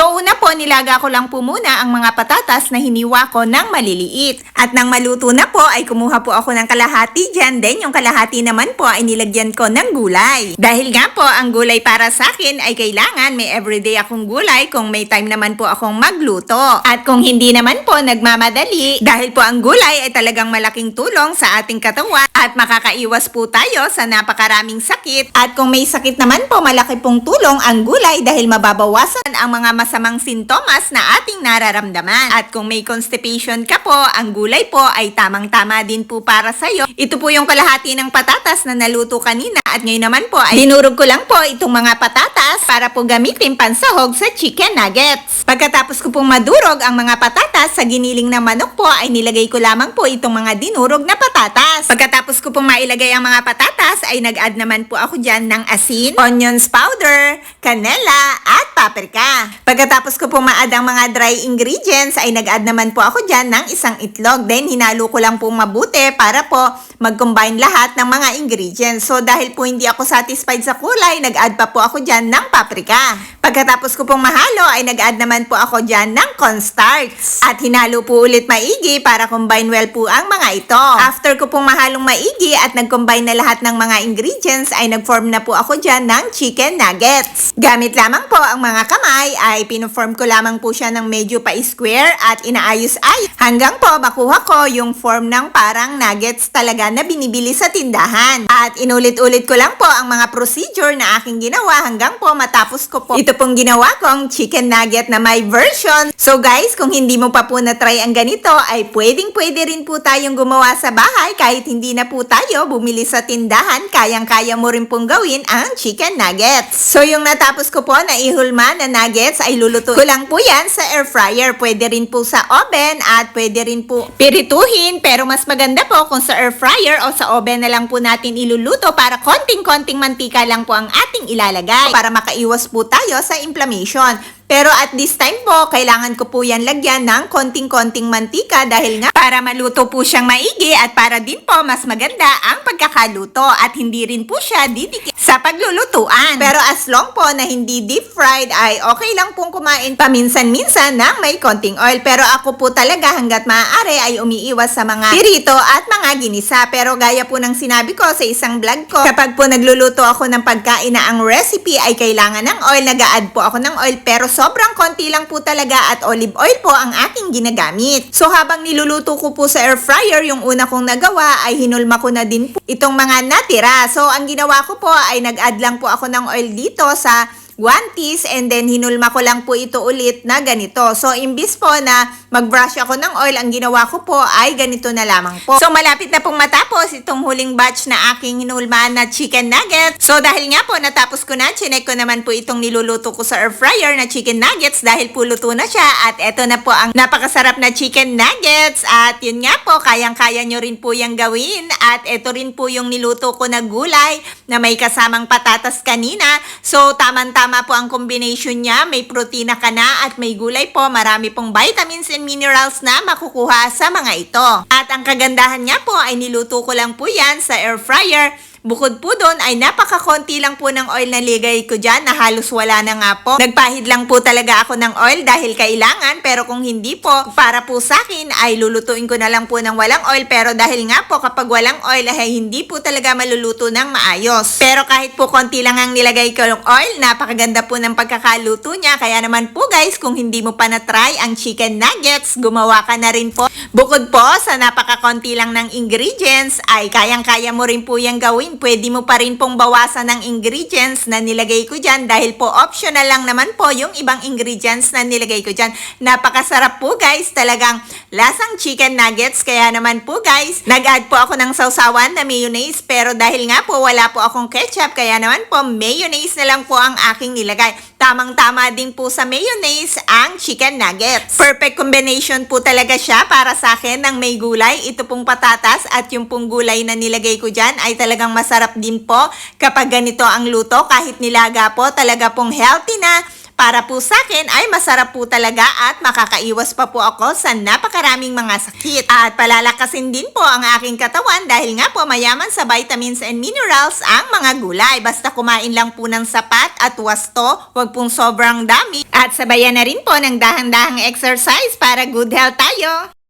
So una po, nilaga ko lang po muna ang mga patatas na hiniwa ko ng maliliit. At nang maluto na po, ay kumuha po ako ng kalahati dyan. Then yung kalahati naman po ay nilagyan ko ng gulay. Dahil nga po, ang gulay para sa akin ay kailangan may everyday akong gulay kung may time naman po akong magluto. At kung hindi naman po nagmamadali, dahil po ang gulay ay talagang malaking tulong sa ating katawan at makakaiwas po tayo sa napakaraming sakit. At kung may sakit naman po, malaki pong tulong ang gulay dahil mababawasan ang mga masamang sintomas na ating nararamdaman. At kung may constipation ka po, ang gulay po ay tamang-tama din po para sa'yo. Ito po yung kalahati ng patatas na naluto kanina at ngayon naman po ay dinurog ko lang po itong mga patatas para po gamitin pansahog sa chicken nuggets. Pagkatapos ko pong madurog ang mga patatas sa giniling na manok po ay nilagay ko lamang po itong mga dinurog na patatas. Pagkatapos ko pong mailagay ang mga patatas ay nag-add naman po ako dyan ng asin, onions powder, canela at paprika. Pagkatapos ko pong ma-add ang mga dry ingredients ay nag-add naman po ako dyan ng isang itlog. Then hinalo ko lang po mabuti para po mag-combine lahat ng mga ingredients. So dahil po hindi ako satisfied sa kulay, nag-add pa po ako dyan ng paprika. Pagkatapos ko pong mahalo ay nag-add naman po ako dyan ng cornstarch. At hinalo po ulit maigi para combine well po ang mga ito. After ko pong mahalong maigi at nag-combine na lahat ng mga ingredients ay nag-form na po ako dyan ng chicken nuggets. Gamit lamang po ang mga kamay ay pinoform ko lamang po siya ng medyo pa-square at inaayos-ayos hanggang po makuha ko yung form ng parang nuggets talaga na binibili sa tindahan. At inulit-ulit ko lang po ang mga procedure na aking ginawa hanggang po matapos ko po ito pong ginawa kong chicken nugget na may version. So guys, kung hindi mo pa po na-try ang ganito ay pwedeng-pwede rin po tayong gumawa sa bahay kahit hindi na po tayo bumili sa tindahan. Kayang-kaya mo rin pong gawin ang chicken nuggets. So yung natapos ko po na ihulma na nuggets ay luluto ko lang po yan sa air fryer. Pwede rin po sa oven at pwede rin po pirituhin, pero mas maganda po kung sa air fryer o sa oven na lang po natin iluluto para konting-konting mantika lang po ang ating ilalagay para makaiwas po tayo sa inflammation. Pero at this time po, kailangan ko po yan lagyan ng konting-konting mantika dahil nga para maluto po siyang maigi at para din po mas maganda ang pagkakaluto at hindi rin po siya didikit sa paglulutuan. Pero as long po na hindi deep fried ay okay lang pong kumain paminsan-minsan ng may konting oil. Pero ako po talaga hanggat maaari ay umiiwas sa mga pirito at mga ginisa. Pero gaya po ng sinabi ko sa isang vlog ko, kapag po nagluluto ako ng pagkain na ang recipe ay kailangan ng oil, nag-a-add po ako ng oil pero sobrang konti lang po talaga at olive oil po ang aking ginagamit. So habang niluluto ko po sa air fryer, yung una kong nagawa ay hinulma ko na din po itong mga natira. So ang ginawa ko po ay nag-add lang po ako ng oil dito sa guantes and then hinulma ko lang po ito ulit na ganito. So imbis po na mag-brush ako ng oil, ang ginawa ko po ay ganito na lamang po. So malapit na pong matapos itong huling batch na aking hinulmaan na chicken nuggets. So dahil nga po natapos ko na, chinek ko naman po itong niluluto ko sa air fryer na chicken nuggets dahil po luto na siya at eto na po ang napakasarap na chicken nuggets. At yun nga po, kayang-kaya nyo rin po yung gawin. At eto rin po yung niluto ko na gulay na may kasamang patatas kanina. So tamang-tama po ang combination niya, may protina ka na at may gulay po, marami pong vitamins and minerals na makukuha sa mga ito. At ang kagandahan niya po ay niluto ko lang po yan sa air fryer. Bukod po doon ay napakakonti lang po ng oil na ligay ko dyan na halos wala na nga po. Nagpahid lang po talaga ako ng oil dahil kailangan, pero kung hindi po, para po sa akin ay lulutuin ko na lang po ng walang oil. Pero dahil nga po kapag walang oil ay hindi po talaga maluluto ng maayos. Pero kahit po konti lang ang nilagay ko ng oil, napakaganda po ng pagkakaluto niya. Kaya naman po guys, kung hindi mo pa na-try ang chicken nuggets, gumawa ka na rin po. Bukod po sa napakakonti lang ng ingredients ay kayang-kaya mo rin po yung gawin. Pwede mo pa rin pong bawasan ng ingredients na nilagay ko dyan dahil po optional lang naman po yung ibang ingredients na nilagay ko dyan. Napakasarap po guys, talagang lasang chicken nuggets. Kaya naman po guys, nag-add po ako ng sausawan na mayonnaise pero dahil nga po wala po akong ketchup, kaya naman po mayonnaise na lang po ang aking nilagay. Tamang-tama din po sa mayonnaise ang chicken nuggets. Perfect combination po talaga siya para sa akin ng may gulay. Ito pong patatas at yung pong gulay na nilagay ko dyan ay talagang masarap din po kapag ganito ang luto. Kahit nilaga po, talaga pong healthy na, Para po sa akin ay masarap po talaga at makakaiwas pa po ako sa napakaraming mga sakit. At palalakasin din po ang aking katawan dahil nga po mayaman sa vitamins and minerals ang mga gulay. Basta kumain lang po ng sapat at wasto, huwag pong sobrang dami. At sabayan na rin po ng dahang-dahang exercise para good health tayo.